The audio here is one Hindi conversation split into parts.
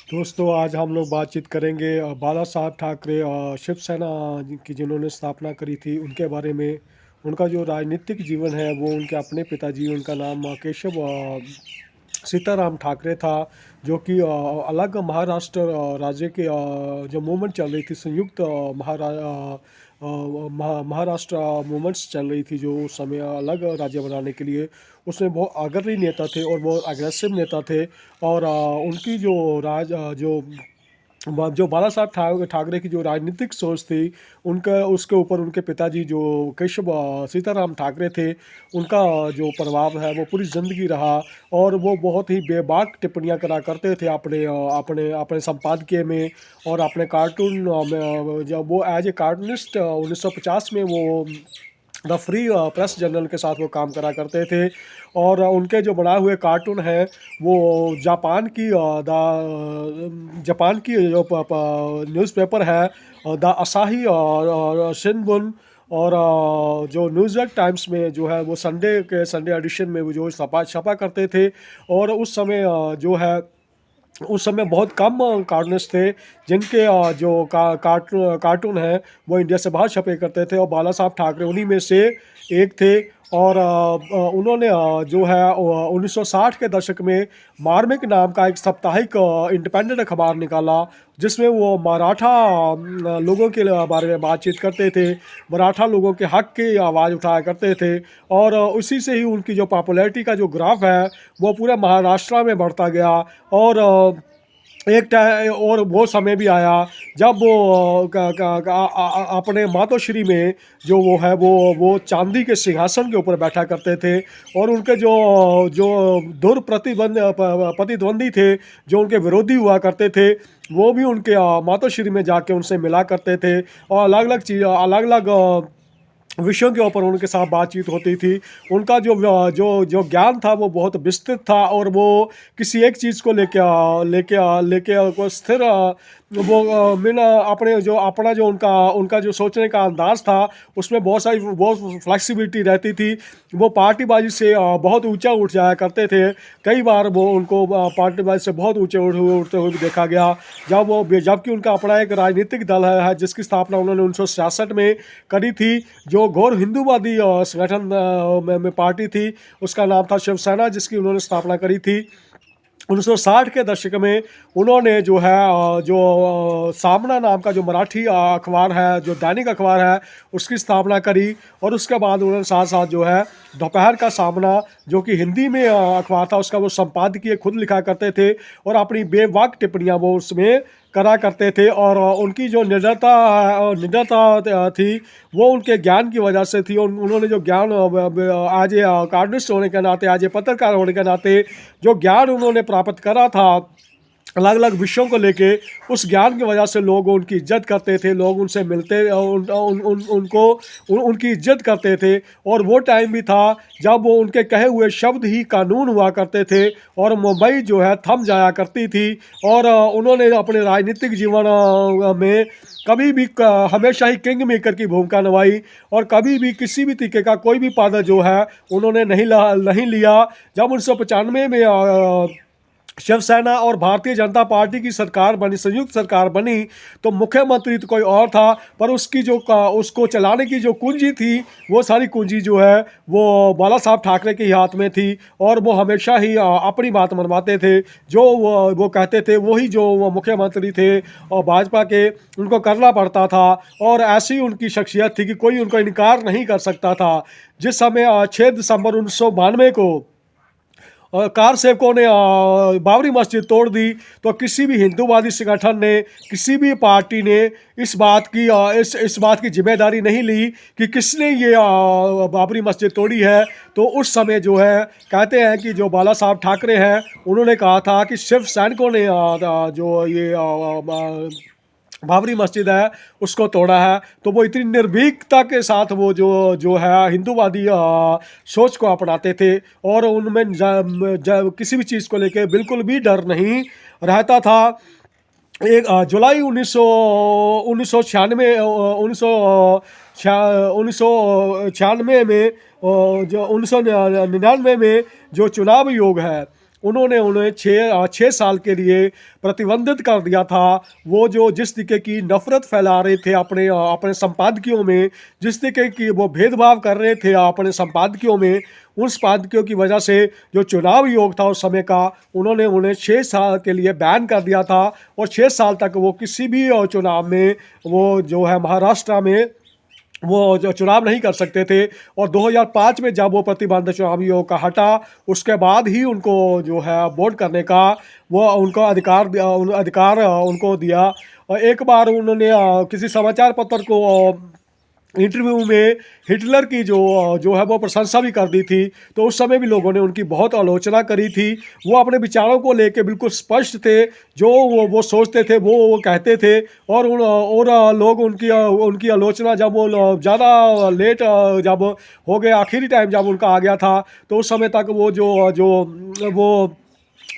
दोस्तों आज हम लोग बातचीत करेंगे बाला साहब ठाकरे शिवसेना की जिन्होंने स्थापना करी थी उनके बारे में। उनका जो राजनीतिक जीवन है वो उनके अपने पिताजी उनका नाम केशव सीताराम ठाकरे था, जो कि अलग महाराष्ट्र राज्य के जो मूवमेंट चल रही थी संयुक्त महाराष्ट्र मूवमेंट्स चल रही थी जो उस समय अलग राज्य बनाने के लिए। उसमें बहुत आगरणी नेता थे और बहुत अग्रेसिव नेता थे। और उनकी जो जो बाला साहब ठाकरे की जो राजनीतिक सोच थी, उनका उसके ऊपर उनके पिताजी जो केशव सीताराम ठाकरे थे, उनका जो प्रभाव है वो पूरी ज़िंदगी रहा। और वो बहुत ही बेबाक टिप्पणियाँ करा करते थे अपने अपने अपने संपादकीय में और अपने कार्टून में। जब वो एज ए कार्टूनिस्ट 1950 में वो द फ्री प्रेस जर्नल के साथ वो काम करा करते थे। और उनके जो बनाए हुए कार्टून हैं वो जापान की जापान की जो न्यूज़पेपर है द असाही और शिनबुन और जो न्यूज़वीक टाइम्स में जो है वो संडे एडिशन में वो जो छपा छपा करते थे। और उस समय जो है उस समय बहुत कम कार्टूनिस्ट थे जिनके जो कार्टून हैं वो इंडिया से बाहर छपे करते थे, और बाला साहब ठाकरे उन्हीं में से एक थे। और उन्होंने जो है 1960 के दशक में मार्मिक नाम का एक साप्ताहिक इंडिपेंडेंट अखबार निकाला, जिसमें वो मराठा लोगों के बारे में बातचीत करते थे, मराठा लोगों के हक की आवाज़ उठाया करते थे। और उसी से ही उनकी जो पॉपुलैरिटी का जो ग्राफ है वो पूरे महाराष्ट्र में बढ़ता गया। और एक टाइम और वो समय भी आया जब वो अपने मातोश्री में जो वो है वो चांदी के सिंहासन के ऊपर बैठा करते थे। और उनके जो जो प्रतिद्वंदी थे, जो उनके विरोधी हुआ करते थे, वो भी उनके मातोश्री में जाके उनसे मिला करते थे और अलग अलग विषयों के ऊपर उनके साथ बातचीत होती थी। उनका जो ज्ञान था वो बहुत विस्तृत था, और वो किसी एक चीज़ को लेके को स्थिर बिना अपने जो अपना जो उनका जो सोचने का अंदाज़ था उसमें बहुत फ्लेक्सिबिलिटी रहती थी। वो पार्टीबाजी से बहुत ऊंचा उठ जाया करते थे। कई बार वो उनको पार्टीबाजी से बहुत ऊंचे उठते हुए भी देखा गया। जबकि उनका अपना एक राजनीतिक दल है जिसकी स्थापना उन्होंने 1966 में करी थी, जो घोर हिंदूवादी संगठन में पार्टी थी। उसका नाम था शिवसेना, जिसकी उन्होंने स्थापना करी थी 1960 के दशक में। उन्होंने जो है सामना नाम का जो मराठी अखबार है, जो दैनिक अखबार है, उसकी स्थापना करी। और उसके बाद उन्होंने साथ साथ जो है दोपहर का सामना, जो कि हिंदी में अखबार था, उसका वो संपादकीय खुद लिखा करते थे और अपनी बेबाक टिप्पणियाँ वो उसमें करा करते थे। और उनकी जो निडरता थी वो उनके ज्ञान की वजह से थी। उन्होंने जो ज्ञान आज ए कार्टूनिस्ट होने के नाते, आज ए पत्रकार होने के नाते जो ज्ञान उन्होंने प्राप्त करा था अलग अलग विषयों को लेके, उस ज्ञान की वजह से लोग उनकी इज्जत करते थे, लोग उनसे मिलते उन, उन, उन, उनको उनकी इज्जत करते थे। और वो टाइम भी था जब वो उनके कहे हुए शब्द ही कानून हुआ करते थे और मुंबई जो है थम जाया करती थी। और उन्होंने अपने राजनीतिक जीवन में कभी भी हमेशा ही किंग मेकर की भूमिका निभाई, और कभी भी किसी भी तरीके का कोई भी पद जो है उन्होंने नहीं लिया। जब 1995 में शिवसेना और भारतीय जनता पार्टी की सरकार बनी, संयुक्त सरकार बनी, तो मुख्यमंत्री तो कोई और था, पर उसको चलाने की जो कुंजी थी वो सारी कुंजी जो है वो बाला साहब ठाकरे के ही हाथ में थी। और वो हमेशा ही अपनी बात मनवाते थे, जो वो कहते थे वही जो वो मुख्यमंत्री थे और भाजपा के, उनको करना पड़ता था। और ऐसी उनकी शख्सियत थी कि कोई उनको इनकार नहीं कर सकता था। जिस समय 6 दिसंबर 1992 को और कार सेवकों ने बाबरी मस्जिद तोड़ दी, तो किसी भी हिंदूवादी संगठन ने, किसी भी पार्टी ने इस बात की जिम्मेदारी नहीं ली कि किसने ये बाबरी मस्जिद तोड़ी है। तो उस समय जो है कहते हैं कि जो बाला साहब ठाकरे हैं उन्होंने कहा था कि शिव सैनिकों ने जो ये बाबरी मस्जिद है उसको तोड़ा है। तो वो इतनी निर्भीकता के साथ वो जो जो है हिंदूवादी सोच को अपनाते थे, और उनमें किसी भी चीज़ को लेके बिल्कुल भी डर नहीं रहता था। एक जुलाई 1996 1996 में जो 1999 में जो चुनाव योग है उन्होंने उन्हें 6 साल के लिए प्रतिबंधित कर दिया था। वो जो जिस तरीके की नफ़रत फैला रहे थे अपने संपादकियों में, जिस तरीके की वो भेदभाव कर रहे थे अपने संपादकियों में, उन संपादकियों की वजह से जो चुनाव आयोग था उस समय का, उन्होंने उन्हें 6 साल के लिए बैन कर दिया था और 6 साल तक वो किसी भी चुनाव में, वो जो है महाराष्ट्र में, वो जो चुनाव नहीं कर सकते थे। और 2005 में जब वो प्रतिबंध चुनाव आयोग का हटा, उसके बाद ही उनको जो है वोट करने का वो उनका अधिकार उनको दिया। और एक बार उन्होंने किसी समाचार पत्र को इंटरव्यू में हिटलर की जो है वो प्रशंसा भी कर दी थी। तो उस समय भी लोगों ने उनकी बहुत आलोचना करी थी। वो अपने विचारों को लेके बिल्कुल स्पष्ट थे, जो वो सोचते थे वो कहते थे। और लोग उनकी आलोचना जब वो ज़्यादा लेट जब हो गया, आखिरी टाइम जब उनका आ गया था, तो उस समय तक वो जो जो वो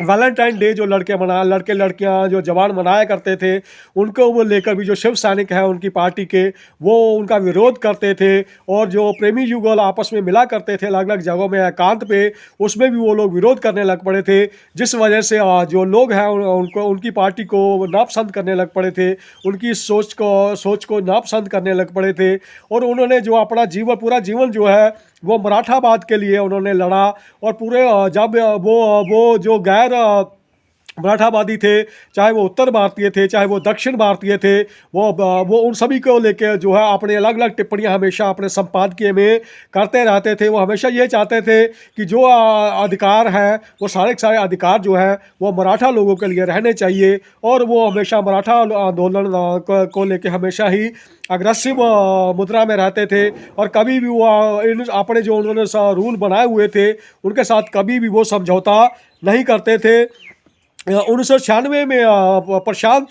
वैलेंटाइन डे जो लड़के लड़कियां जो जवान मनाया करते थे, उनको वो लेकर भी जो शिव सैनिक हैं उनकी पार्टी के, वो उनका विरोध करते थे। और जो प्रेमी युगल आपस में मिला करते थे अलग अलग जगहों में एकांत पे, उसमें भी वो लोग विरोध करने लग पड़े थे। जिस वजह से जो लोग हैं उनको उनकी पार्टी को नापसंद करने लग पड़े थे, उनकी सोच को नापसंद करने लग पड़े थे। और उन्होंने जो अपना पूरा जीवन जो है वो मराठावाद के लिए उन्होंने लड़ा। और पूरे जब वो जो गैर मराठावादी थे, चाहे वो उत्तर भारतीय थे, चाहे वो दक्षिण भारतीय थे, वो उन सभी को लेके जो है अपने अलग अलग टिप्पणियां हमेशा अपने संपादकीय में करते रहते थे। वो हमेशा ये चाहते थे कि जो अधिकार हैं वो सारे के सारे अधिकार जो है वो मराठा लोगों के लिए रहने चाहिए। और वो हमेशा मराठा आंदोलन को लेके हमेशा ही अग्रेसिव मुद्रा में रहते थे। और कभी भी वो अपने जो उन्होंने रूल बनाए हुए थे उनके साथ कभी भी वो समझौता नहीं करते थे। 1996 में प्रशांत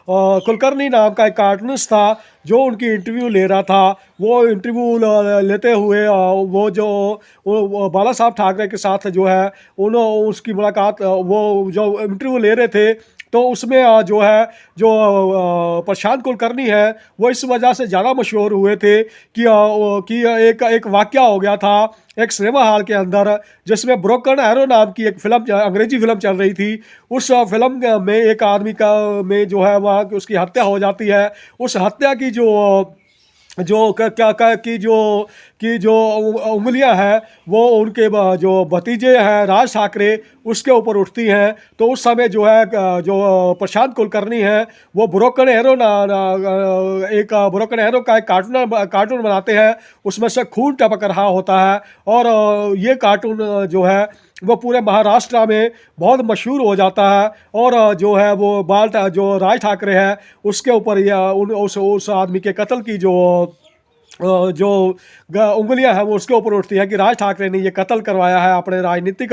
कुलकर्णी नाम का एक कार्टूनिस्ट था जो उनकी इंटरव्यू ले रहा था। वो इंटरव्यू लेते हुए वो बाला साहब ठाकरे के साथ जो है उसकी मुलाकात, वो जो इंटरव्यू ले रहे थे, तो उसमें प्रशांत कुलकर्णी है वो इस वजह से ज़्यादा मशहूर हुए थे कि एक वाक़या हो गया था एक सिनेमा हॉल के अंदर, जिसमें ब्रोकन एरो नाम की एक फिल्म, अंग्रेजी फिल्म चल रही थी। उस फिल्म में एक आदमी का में जो है वहाँ उसकी हत्या हो जाती है। उस हत्या की जो जो क- क्या क्या की जो उंगलियां हैं वो उनके जो भतीजे हैं राज ठाकरे उसके ऊपर उठती हैं। तो उस समय जो है जो प्रशांत कुलकर्णी है वो ब्रोकन एरो एक ब्रोकन एरो का एक कार्टून बनाते हैं। उसमें से खून टपक रहा होता है। और ये कार्टून जो है वो पूरे महाराष्ट्र में बहुत मशहूर हो जाता है। और जो है वो जो राज ठाकरे है उसके ऊपर या उस आदमी के कत्ल की जो उंगलियां हैं वो उसके ऊपर उठती है कि राज ठाकरे ने ये कत्ल करवाया है अपने राजनीतिक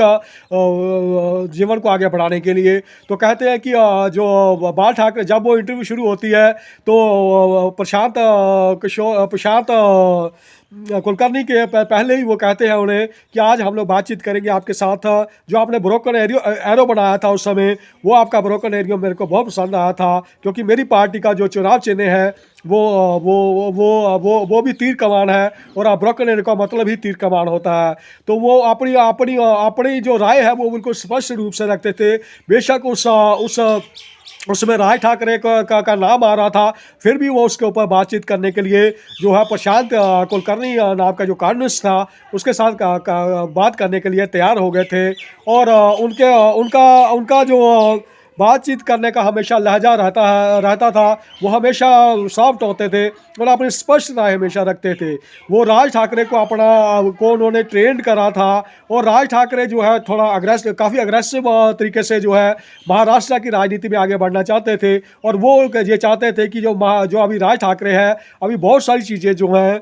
जीवन को आगे बढ़ाने के लिए। तो कहते हैं कि जो बाल ठाकरे, जब वो इंटरव्यू शुरू होती है तो प्रशांत कुलकर्णी के पहले ही वो कहते हैं उन्हें कि आज हम लोग बातचीत करेंगे आपके साथ। जो आपने ब्रोकन एरो बनाया था उस समय, वो आपका ब्रोकन एरो मेरे को बहुत पसंद आया था, क्योंकि मेरी पार्टी का जो चुनाव चिन्ह है वो वो भी तीर कमान है। और ब्रोकन एरो का मतलब ही तीर कमान होता है। तो वो अपनी अपनी अपनी जो राय है वो बिल्कुल स्पष्ट रूप से रखते थे। बेशक उसमें राज ठाकरे का नाम आ रहा था, फिर भी वो उसके ऊपर बातचीत करने के लिए जो है प्रशांत कुलकर्णी नाम का जो कार्टूनिस्ट था उसके साथ बात करने के लिए तैयार हो गए थे। और उनका जो बातचीत करने का हमेशा लहजा रहता था, वो हमेशा सॉफ्ट होते थे और अपनी स्पष्ट राय हमेशा रखते थे। वो राज ठाकरे को उन्होंने ट्रेंड करा था। और राज ठाकरे जो है थोड़ा काफ़ी अग्रेसिव तरीके से जो है महाराष्ट्र की राजनीति में आगे बढ़ना चाहते थे। और वो ये चाहते थे कि जो अभी राज ठाकरे है, अभी बहुत सारी चीज़ें जो हैं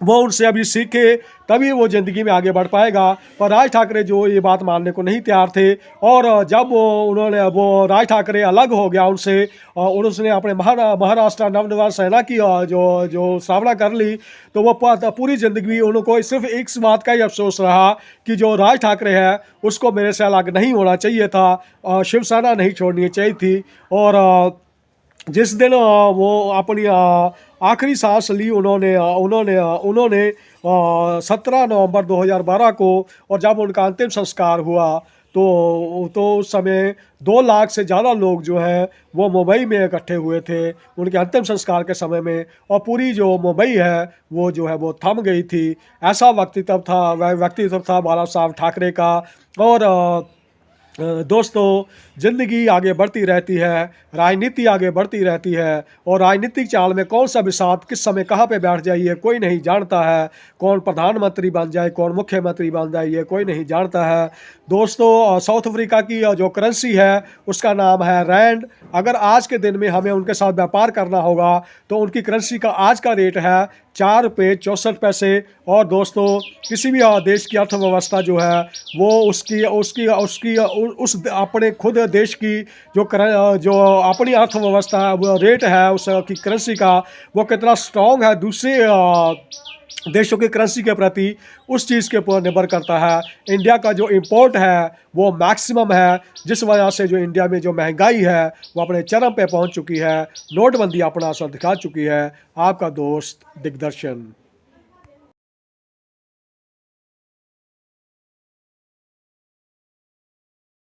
वो उनसे अभी सीखे, तभी वो ज़िंदगी में आगे बढ़ पाएगा। पर राज ठाकरे जो ये बात मानने को नहीं तैयार थे। और जब वो राज ठाकरे अलग हो गया उनसे और उसने अपने महाराष्ट्र नवनिर्माण सेना की जो स्थापना कर ली, तो वो पूरी ज़िंदगी उनको सिर्फ एक बात का ही अफसोस रहा कि जो राज ठाकरे है उसको मेरे से अलग नहीं होना चाहिए था, शिवसेना नहीं छोड़नी चाहिए थी। और जिस दिन वो अपनी आखिरी सांस ली उन्होंने 17 नवंबर 2012 को, और जब उनका अंतिम संस्कार हुआ तो उस समय 2 लाख से ज़्यादा लोग जो हैं वो मुंबई में इकट्ठे हुए थे उनके अंतिम संस्कार के समय में, और पूरी जो मुंबई है वो जो है वो थम गई थी। ऐसा व्यक्तित्व था बाला साहब ठाकरे का। और दोस्तों, ज़िंदगी आगे बढ़ती रहती है, राजनीति आगे बढ़ती रहती है, और राजनीतिक चाल में कौन सा बिसात किस समय कहाँ पे बैठ जाए ये कोई नहीं जानता है। कौन प्रधानमंत्री बन जाए, कौन मुख्यमंत्री बन जाए, ये कोई नहीं जानता है। दोस्तों, साउथ अफ्रीका की जो करेंसी है उसका नाम है रैंड। अगर आज के दिन में हमें उनके साथ व्यापार करना होगा तो उनकी करेंसी का आज का रेट है 4 रुपये 64 पैसे। और दोस्तों, किसी भी देश की अर्थव्यवस्था जो है वो उसकी उसकी उसकी उस अपने खुद देश की जो अपनी अर्थव्यवस्था है, वो रेट है उसकी करेंसी का, वो कितना स्ट्रॉन्ग है दूसरे देशों की करेंसी के प्रति, उस चीज़ के ऊपर निर्भर करता है। इंडिया का जो इम्पोर्ट है वो मैक्सिमम है, जिस वजह से जो इंडिया में जो महंगाई है वो अपने चरम पे पहुंच चुकी है। नोटबंदी अपना असर दिखा चुकी है। आपका दोस्त दिग्दर्शन।